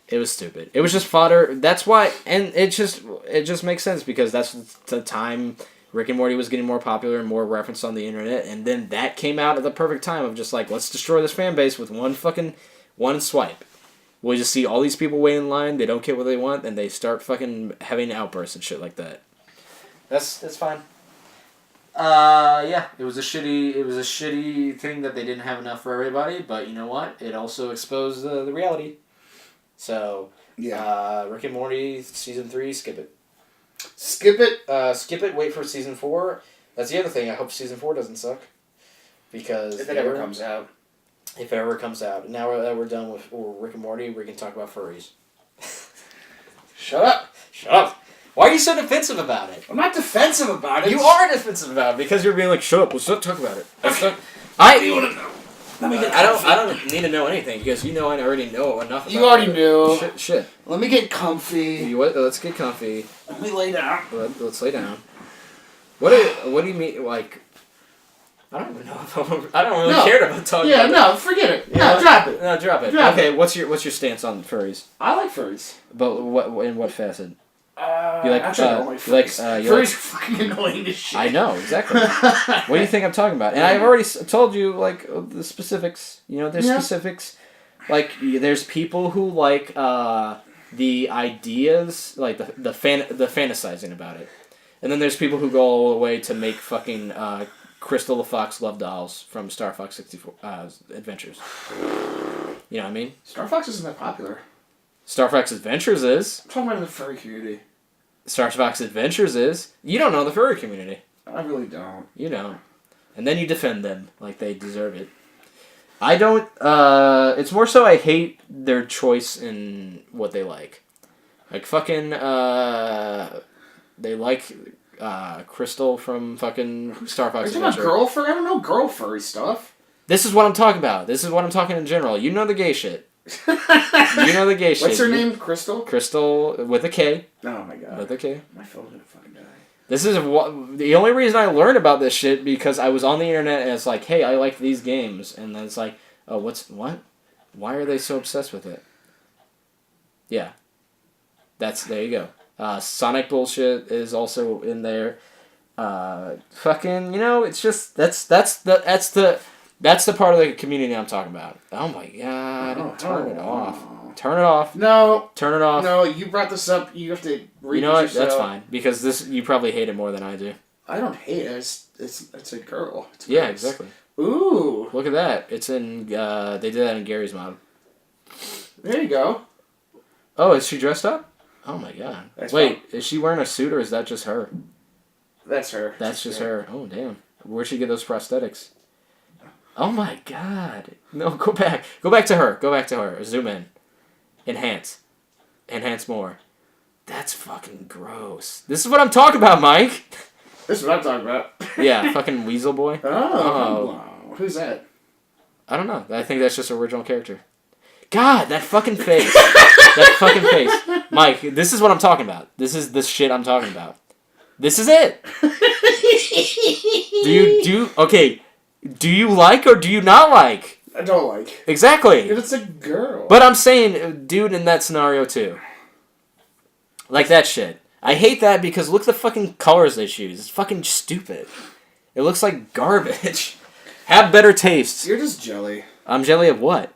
It was stupid. It was just fodder. That's why, and it just makes sense because that's the time Rick and Morty was getting more popular and more referenced on the internet, and then that came out at the perfect time of just like, let's destroy this fan base with one swipe. We'll just see all these people wait in line, they don't get what they want, and they start fucking having outbursts and shit like that. That's fine. Yeah, it was a shitty thing that they didn't have enough for everybody, but you know what? It also exposed the reality. So, yeah. Rick and Morty season 3, skip it. Skip it. Wait for season 4. That's the other thing. I hope season 4 doesn't suck. Because if it ever comes out. If it ever comes out. Now that we're done with Rick and Morty, we can talk about furries. Shut up. Shut up. Why are you so defensive about it? I'm not defensive about it. You are defensive about it because you're being like, shut up. Let's not talk about it. What do you want to know? I don't need to know anything because you know I already know enough about it. You already knew. Shit. Let me get comfy. Let's get comfy. Let me lay down. Let's lay down. What do you mean, like... I don't even know if I don't really care about talking about it. No, forget it. No, drop it. No, drop it. Okay, what's your stance on furries? I like furries. But in what facet? You like furries are fucking annoying as shit. I know, exactly. What do you think I'm talking about? And I've already told you, like, the specifics. You know, there's specifics. Like, there's people who like the ideas, like the fantasizing about it. And then there's people who go all the way to make fucking Crystal the Fox love dolls from Star Fox 64 Adventures. You know what I mean? Star Fox isn't that popular. Star Fox Adventures is. I'm talking about in the furry community. Star Fox Adventures is. You don't know the furry community. I really don't. You don't. And then you defend them like they deserve it. I don't, it's more so I hate their choice in what they like. Like fucking, they like, Crystal from fucking Star Fox Adventures. Are you talking about girl furry? I don't know girl furry stuff. This is what I'm talking about. This is what I'm talking in general. You know the gay shit. You know the gay shit. What's her name? Crystal? Crystal with a K. Oh my god. With a K. My phone's gonna fucking die. This is the only reason I learned about this shit because I was on the internet and it's like, hey, I like these games, and then it's like, oh, what? Why are they so obsessed with it? Yeah. There you go. Sonic bullshit is also in there. Fucking, you know, it's just that's the part of the community I'm talking about. Oh my god! Turn it off. Turn it off. No. Turn it off. No, you brought this up. You have to read it. You know what? Yourself. That's fine because you probably hate it more than I do. I don't hate it. It's a girl. It's yeah, exactly. Ooh. Look at that. It's in. They did that in Gary's mod. There you go. Oh, is she dressed up? Oh my god. That's Wait, is she wearing a suit or is that just her? That's her. That's just her. Oh, damn. Where'd she get those prosthetics? Oh my god. No, go back. Go back to her. Go back to her. Zoom in. Enhance. Enhance more. That's fucking gross. This is what I'm talking about, Mike. This is what I'm talking about. Yeah, fucking Weasel Boy. Oh. Who's that? I don't know. I think that's just an original character. God, that fucking face. That fucking face. Mike, this is what I'm talking about. This is the shit I'm talking about. This is it. Do you like or do you not like? I don't like. Exactly. Because it's a girl. But I'm saying, dude, in that scenario too. Like that shit. I hate that because look at the fucking colors they choose. It's fucking stupid. It looks like garbage. Have better taste. You're just jelly. I'm jelly of what?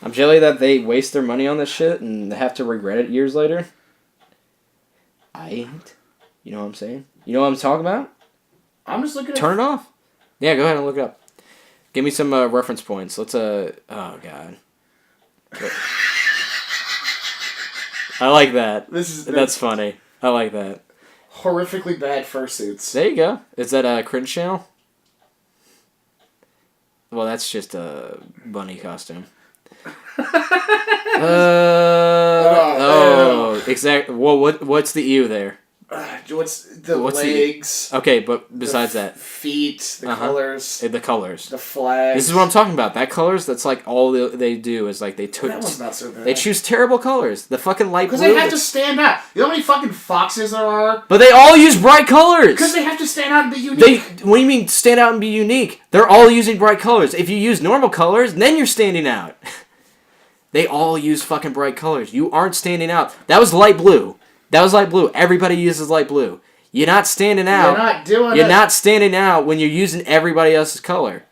I'm jelly that they waste their money on this shit and have to regret it years later. I ain't. You know what I'm saying? You know what I'm talking about? I'm just looking at... Turn it off. Yeah, go ahead and look it up. Give me some reference points. Let's, oh, God. I like that. That's funny. I like that. Horrifically bad fursuits. There you go. Is that a cringe channel? Well, that's just a bunny costume. Exactly. Well, what's the ew there? What's the legs? Okay, but besides that, feet, the colors, the colors, the flags. This is what I'm talking about. That colors. That's like all they do is like they took. That one's not so bad. They choose terrible colors. The fucking light blue. Because they have to stand out. You know how many fucking foxes there are? But they all use bright colors. Because they have to stand out and be unique. What do you mean stand out and be unique? They're all using bright colors. If you use normal colors, then you're standing out. They all use fucking bright colors. You aren't standing out. That was light blue. Everybody uses light blue. You're not standing out. You're not doing it. You're not standing out when you're using everybody else's color.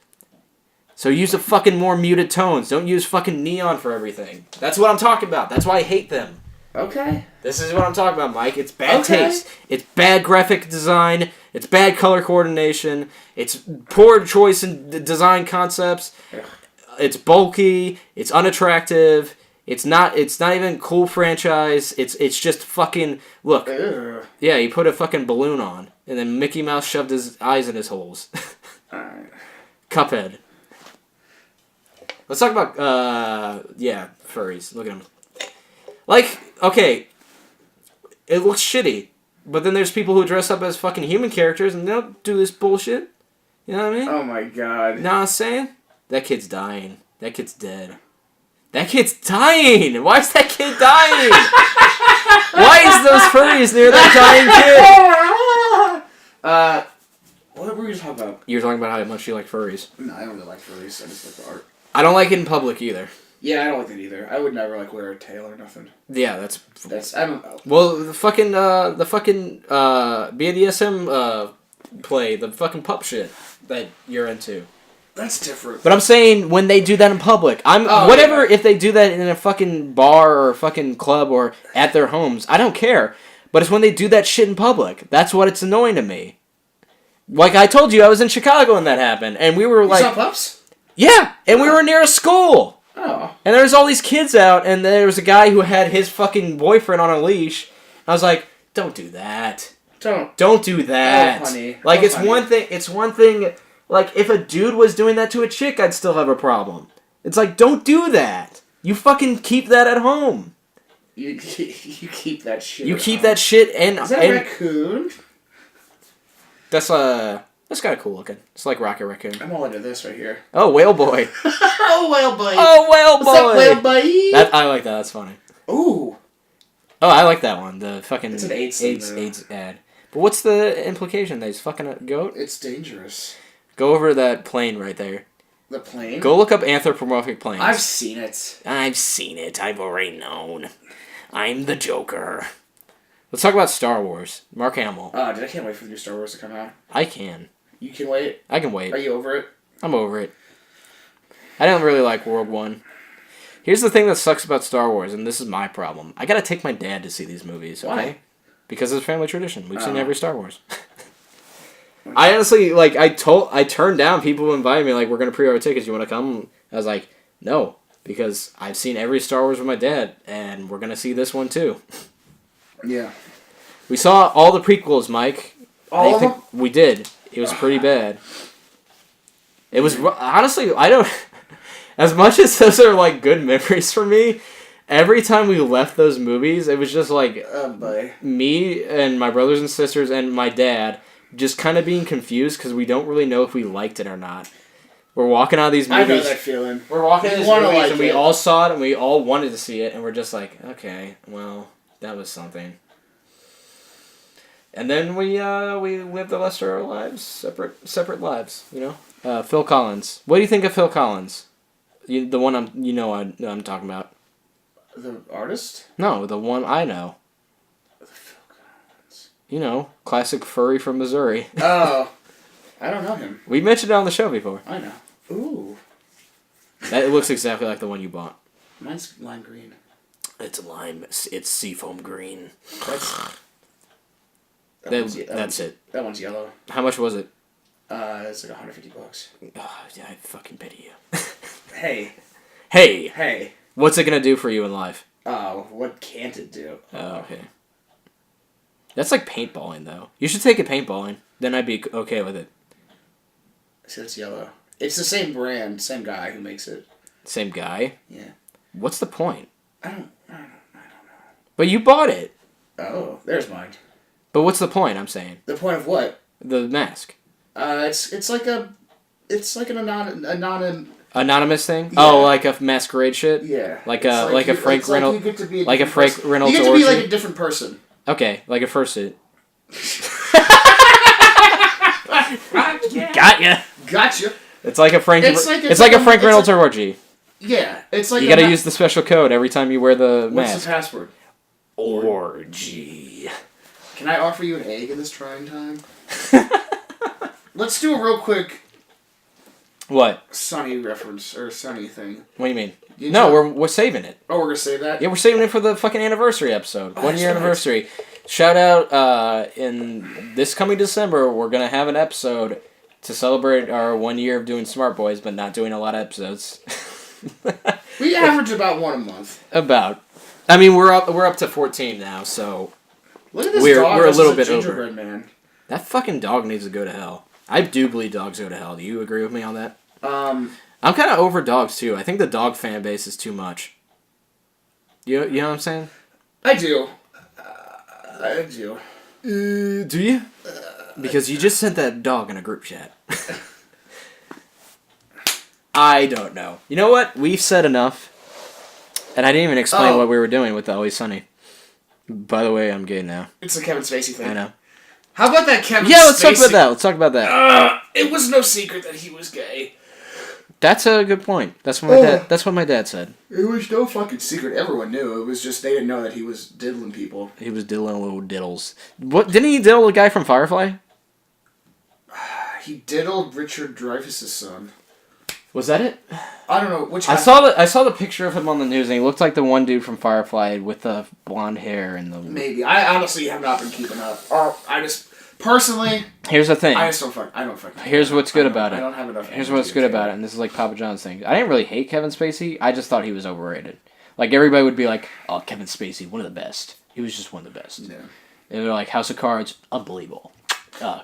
So use a fucking more muted tones. Don't use fucking neon for everything. That's what I'm talking about. That's why I hate them. Okay. This is what I'm talking about, Mike. It's bad taste. It's bad graphic design. It's bad color coordination. It's poor choice in design concepts. Ugh. It's bulky. It's unattractive. It's not even cool franchise. It's just fucking look. Ugh. Yeah, he put a fucking balloon on, and then Mickey Mouse shoved his eyes in his holes. Alright. Cuphead. Let's talk about furries. Look at them. Like, okay, it looks shitty, but then there's people who dress up as fucking human characters and they don't do this bullshit. You know what I mean? Oh my god. Know what I'm saying? That kid's dying. That kid's dead. That kid's dying! Why is that kid dying? Why is those furries near that dying kid? What were we talking about? You were talking about how much you like furries. No, I don't really like furries. I just like the art. I don't like it in public either. Yeah, I don't like it either. I would never wear a tail or nothing. Yeah, that's I don't know. Well, the fucking BDSM play, the fucking pup shit that you're into. That's different. But I'm saying when they do that in public, if they do that in a fucking bar or a fucking club or at their homes, I don't care. But it's when they do that shit in public. That's what it's annoying to me. Like I told you, I was in Chicago when that happened, and we were you saw pups? Yeah, and we were near a school. Oh. And there was all these kids out, and there was a guy who had his fucking boyfriend on a leash. I was like, don't do that. Don't do that. Oh, honey. Like, it's one thing, like, if a dude was doing that to a chick, I'd still have a problem. It's like, don't do that. You fucking keep that at home. You keep that shit You keep that shit and... Is that a raccoon? That's kind of cool looking. It's like Rocket Raccoon. I'm all into this right here. Oh, Whale Boy. Oh, Whale Boy. Oh, Whale Boy. What's up, Whale Boy? I like that. That's funny. Ooh. Oh, I like that one. The fucking it's an AIDS ad. But what's the implication? That he's fucking a goat? It's dangerous. Go over that plane right there. The plane? Go look up anthropomorphic planes. I've seen it. I've already known. I'm the Joker. Let's talk about Star Wars. Mark Hamill. Oh, dude, I can't wait for the new Star Wars to come out. I can. You can wait? I can wait. Are you over it? I'm over it. I don't really like World 1. Here's the thing that sucks about Star Wars, and this is my problem. I gotta take my dad to see these movies, okay? Why? Because it's a family tradition. We've seen every Star Wars. I honestly, like, I turned down people who invited me, like, we're gonna pre-order tickets, you wanna come? I was like, no. because I've seen every Star Wars with my dad, and we're gonna see this one too. Yeah. We saw all the prequels, Mike. All of them? We did. It was pretty bad. It was honestly, I don't. As much as those are like good memories for me, every time we left those movies, it was just like me and my brothers and sisters and my dad just kind of being confused because we don't really know if we liked it or not. We're walking out of these movies. I know that feeling. We're walking out of these movies and we all saw it and we all wanted to see it and we're just like, okay, well, that was something. And then we lived the rest of our lives, separate lives, you know. Phil Collins. What do you think of Phil Collins? The one I'm talking about. The artist? No, the one I know. The Phil Collins. You know, classic furry from Missouri. Oh, I don't know him. We mentioned it on the show before. I know. Ooh. That looks exactly like the one you bought. Mine's lime green. It's lime. It's seafoam green. That's it. That one's yellow. How much was it? It's like $150. Oh, yeah, I fucking pity you. Hey. What's it gonna do for you in life? Oh, what can't it do? Oh, okay. That's like paintballing, though. You should take it paintballing. Then I'd be okay with it. So it's yellow. It's the same brand, same guy who makes it. Same guy? Yeah. What's the point? I don't know. But you bought it. Oh, there's mine. But what's the point, I'm saying? The point of what? The mask. It's like an anonymous thing? Yeah. Oh, like a masquerade shit? Yeah. Like a Frank Reynolds like a Frank Reynolds You get to orgy? be like a different person. Okay, like a fursuit. Gotcha. It's like a Frank Reynolds orgy. Yeah, it's like you got to use the special code every time you wear the mask. What's the password? Orgy. Can I offer you an egg in this trying time? Let's do a real quick. What? Sunny reference or Sunny thing. What do you mean? No, we're saving it. Oh, we're gonna save that. Yeah, we're saving it for the fucking anniversary episode. 1 year anniversary. Shout out! In this coming December, we're gonna have an episode to celebrate our 1 year of doing Smart Boys, but not doing a lot of episodes. We average about one a month. I mean, we're up to 14 now, so look at this dog. We're a little bit gingerbread over. Man. That fucking dog needs to go to hell. I do believe dogs go to hell. Do you agree with me on that? I'm kind of over dogs too. I think the dog fan base is too much. You know what I'm saying? I do. I do. Do you? Because you just sent that dog in a group chat. I don't know. You know what? We've said enough. And I didn't even explain what we were doing with Always Sunny. By the way, I'm gay now. It's a Kevin Spacey thing. I know. How about that Kevin Spacey? Yeah, let's talk about that. It was no secret that he was gay. That's a good point. That's what my dad said. It was no fucking secret. Everyone knew. It was just they didn't know that he was diddling people. He was diddling little diddles. What? Didn't he diddle the guy from Firefly? He diddled Richard Dreyfuss's son. Was that it? I don't know which. I saw the picture of him on the news, and he looked like the one dude from Firefly with the blonde hair and the. Maybe I honestly have not been keeping up. I just personally. Here's the thing. I don't fuck. Here's what's good about it. I don't have enough. Here's what's good about it, and this is like Papa John's thing. I didn't really hate Kevin Spacey. I just thought he was overrated. Like everybody would be like, "Oh, Kevin Spacey, one of the best. He was just one of the best." Yeah. And they're like, "House of Cards, unbelievable."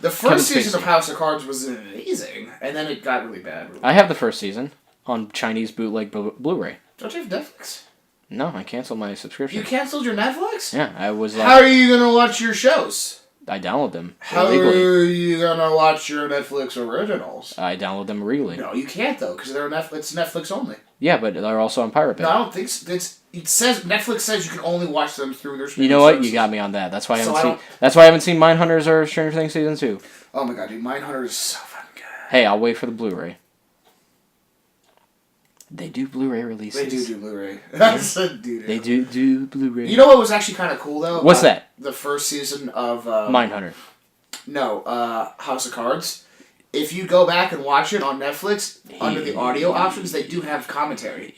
The first season of House of Cards was amazing, and then it got really bad. I have the first season on Chinese bootleg Blu-ray. Don't you have Netflix? No, I canceled my subscription. You canceled your Netflix? Yeah, I was like... How are you going to watch your shows? I download them illegally. How are you going to watch your Netflix originals? I download them illegally. No, you can't, though, because it's Netflix only. Yeah, but they're also on Pirate Bay. No, I don't think so. It says Netflix says you can only watch them through their streaming You know what? services. You got me on that. That's why I haven't seen Mindhunters or Stranger Things Season 2. Oh my god, dude. Mindhunters is so fucking good. Hey, I'll wait for the Blu-ray. They do Blu-ray releases. They do Blu-ray. That's a dude. They do Blu-ray. You know what was actually kind of cool, though? What's that? The first season of... Mindhunter. No, House of Cards. If you go back and watch it on Netflix, under the audio options, they do have commentary.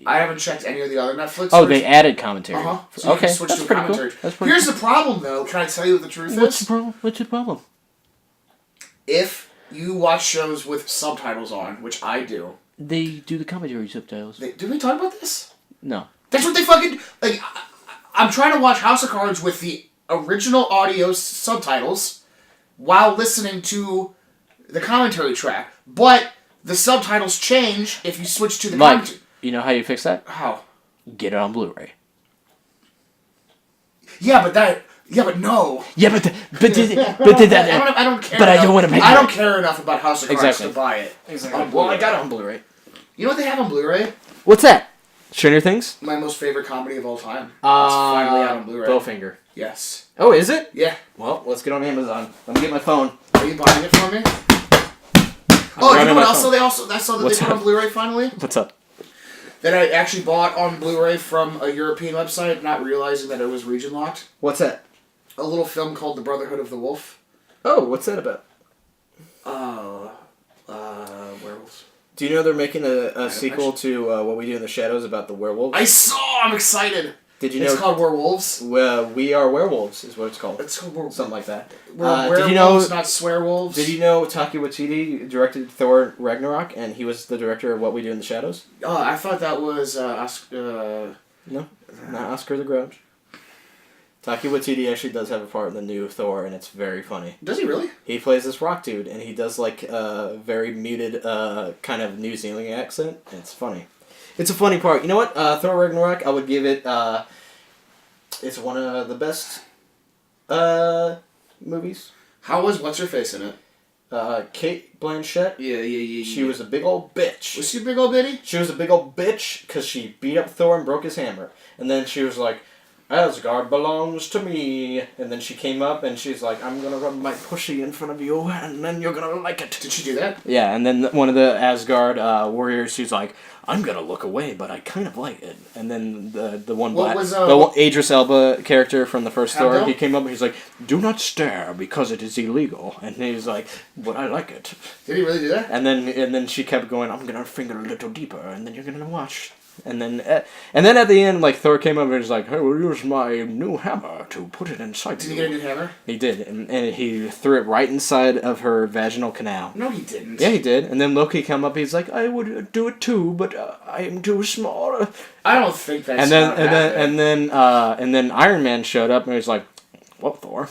I haven't checked any of the other Netflix. Oh, they added commentary. Uh-huh. So okay, switch that's to pretty commentary. cool. That's pretty Here's the problem, though. Can I tell you what the truth What's is? the problem? What's the problem? If you watch shows with subtitles on, which I do... They do the commentary subtitles. Did we talk about this? No. That's what they fucking... Like, I'm trying to watch House of Cards with the original audio subtitles while listening to the commentary track. But the subtitles change if you switch to the commentary. You know how you fix that? How? Get it on Blu-ray. Yeah, but no. Yeah, but I don't care. But I don't want to pay. I don't care enough about House of Cards to buy it. Exactly. Well, I got it on Blu-ray. You know what they have on Blu-ray? What's that? Stranger Things? My most favorite comedy of all time. It's finally out on Blu-ray. Bowfinger. Yes. Oh, is it? Yeah. Well, let's get on Amazon. Let me get my phone. Are you buying it for me? Oh, you know what else? I saw that they put on Blu-ray finally. What's up? That I actually bought on Blu-ray from a European website, not realizing that it was region locked. What's that? A little film called The Brotherhood of the Wolf. Oh, what's that about? Werewolves. Do you know they're making a sequel to What We Do in the Shadows about the werewolves? I saw! I'm excited! Did you know? It's called Werewolves. We Are Werewolves is what it's called. It's called Werewolves. Something like that. Werewolves, did you know, not swearwolves. Did you know Taika Waititi directed Thor Ragnarok and he was the director of What We Do in the Shadows? Oh, I thought that was No, not Oscar the Grouch. Taika Waititi actually does have a part in the new Thor, and it's very funny. Does he really? He plays this rock dude, and he does like a very muted kind of New Zealand accent. And it's funny. It's a funny part. You know what? Thor Ragnarok, I would give it... it's one of the best movies. How was What's-Her-Face in it? Kate Blanchett. Yeah. She was a big old bitch. Was she a big old bitty? She was a big old bitch because she beat up Thor and broke his hammer. And then she was like... Asgard belongs to me. And then she came up and she's like, I'm going to rub my pussy in front of you and then you're going to like it. Did she do that? Yeah, and then one of the Asgard warriors, she's like, I'm going to look away, but I kind of like it. And then the one black, the Idris Elba character from the first Thor, he came up and he's like, do not stare because it is illegal. And he's like, but I like it. Did he really do that? And then she kept going, I'm going to finger a little deeper and then you're going to watch. And then at the end, like, Thor came up and was like, hey, we'll use my new hammer to put it inside Did he get a new hammer? He did, and he threw it right inside of her vaginal canal. No, he didn't. Yeah, he did. And then Loki came up, he's like, I would do it too, but I am too small. I don't think that's and then Iron Man showed up and he's like, well, Thor.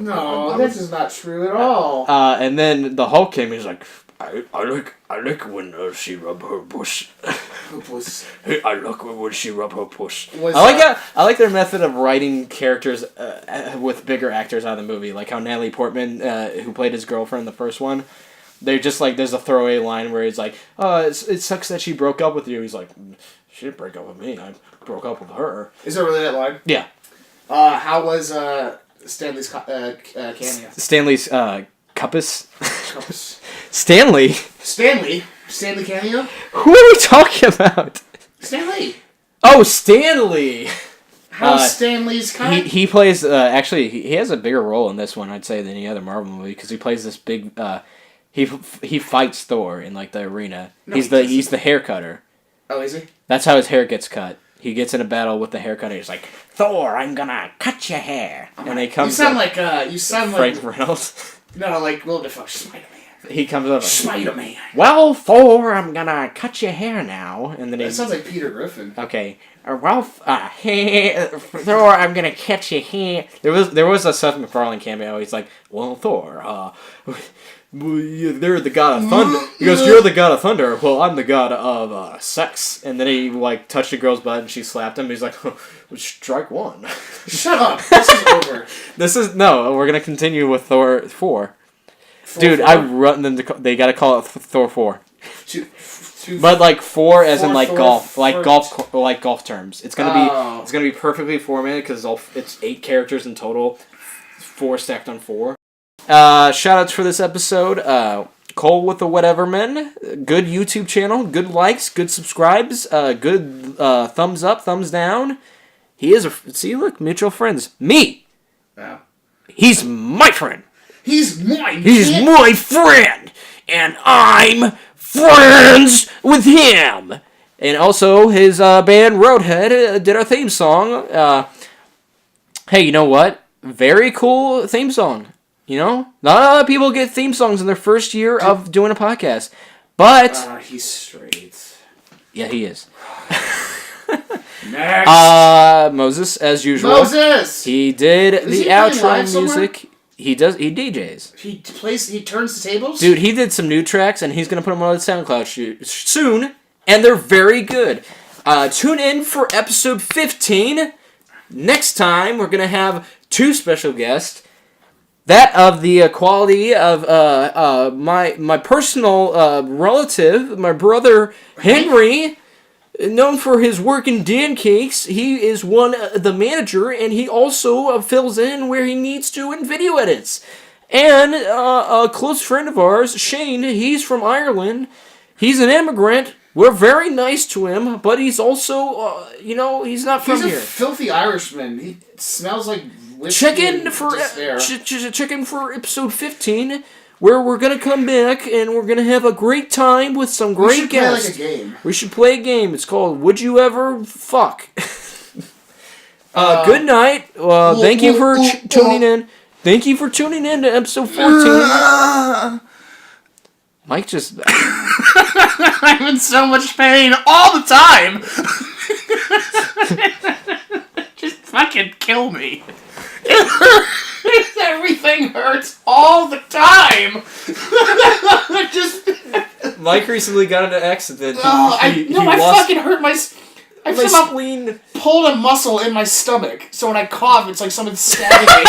No, this is not true at all. And then the Hulk came and he's like, I like when she rub her puss. I like when she rub her puss. I like their method of writing characters with bigger actors out of the movie, like how Natalie Portman, who played his girlfriend in the first one, they're just like, there's a throwaway line where he's like, it sucks that she broke up with you. He's like, she didn't break up with me. I broke up with her. Is there really that line? Yeah. How was Stanley's cameo? Stanley's Cuppus. Stanley cameo? Who are we talking about? Stanley. Oh, Stanley. How's Stanley's kind? He plays, actually, he has a bigger role in this one, I'd say, than any other Marvel movie, because he plays this big, he fights Thor in, like, the arena. No, he's the hair cutter. Oh, is he? That's how his hair gets cut. He gets in a battle with the hair cutter. He's like, Thor, I'm gonna cut your hair. And they come. You sound like Frank Reynolds. No, like Will Dafoe, Spider-Man. He comes up. Spider-Man. Well, Thor, I'm gonna cut your hair now. And then that sounds like Peter Griffin. Okay. Well, Thor, I'm gonna cut your hair. There was a Seth MacFarlane cameo. He's like, well, Thor, they're the god of thunder. He goes, you're the god of thunder. Well, I'm the god of sex. And then he like touched a girl's butt and she slapped him. He's like, strike one. Shut up. This is over. No. We're gonna continue with Thor 4. Dude, 4? I run them. They gotta call it Thor 4. But like 4 as in like golf, like golf terms. It's gonna be perfectly formatted because it's 8 characters in total, 4 stacked on 4. Shoutouts for this episode. Cole with the Whateverman. Good YouTube channel. Good likes. Good subscribes. Good thumbs up. Thumbs down. He is look, mutual friends. Me. Wow. He's my friend. He's my friend, and I'm friends with him. And also, his band Roadhead did our theme song. Hey, you know what? Very cool theme song. You know, not a lot of people get theme songs in their first year of doing a podcast. But he's straight. Yeah, he is. Next. Moses, as usual. Moses. He did the outro music. Somewhere? He DJs. He turns the tables? Dude, he did some new tracks, and he's going to put them on the SoundCloud soon, and they're very good. Tune in for episode 15. Next time, we're going to have 2 special guests. That of the quality of my personal relative, my brother Henry, known for his work in Dancakes. He is the manager, and he also fills in where he needs to in video edits. And a close friend of ours, Shane, he's from Ireland. He's an immigrant. We're very nice to him, but he's also, he's not from here. He's a filthy Irishman. He smells like whiskey. Check in for episode 15. Where we're going to come back and we're going to have a great time with some great guests. We should play a game. It's called Would You Ever Fuck? Good night. Thank you for tuning in. Thank you for tuning in to episode 14. Mike just... I'm in so much pain all the time. Just fucking kill me. It hurts. Everything hurts all the time. Mike recently got into an accident. I fucking hurt my spleen. Pulled a muscle in my stomach, so when I cough, it's like someone's stabbing me.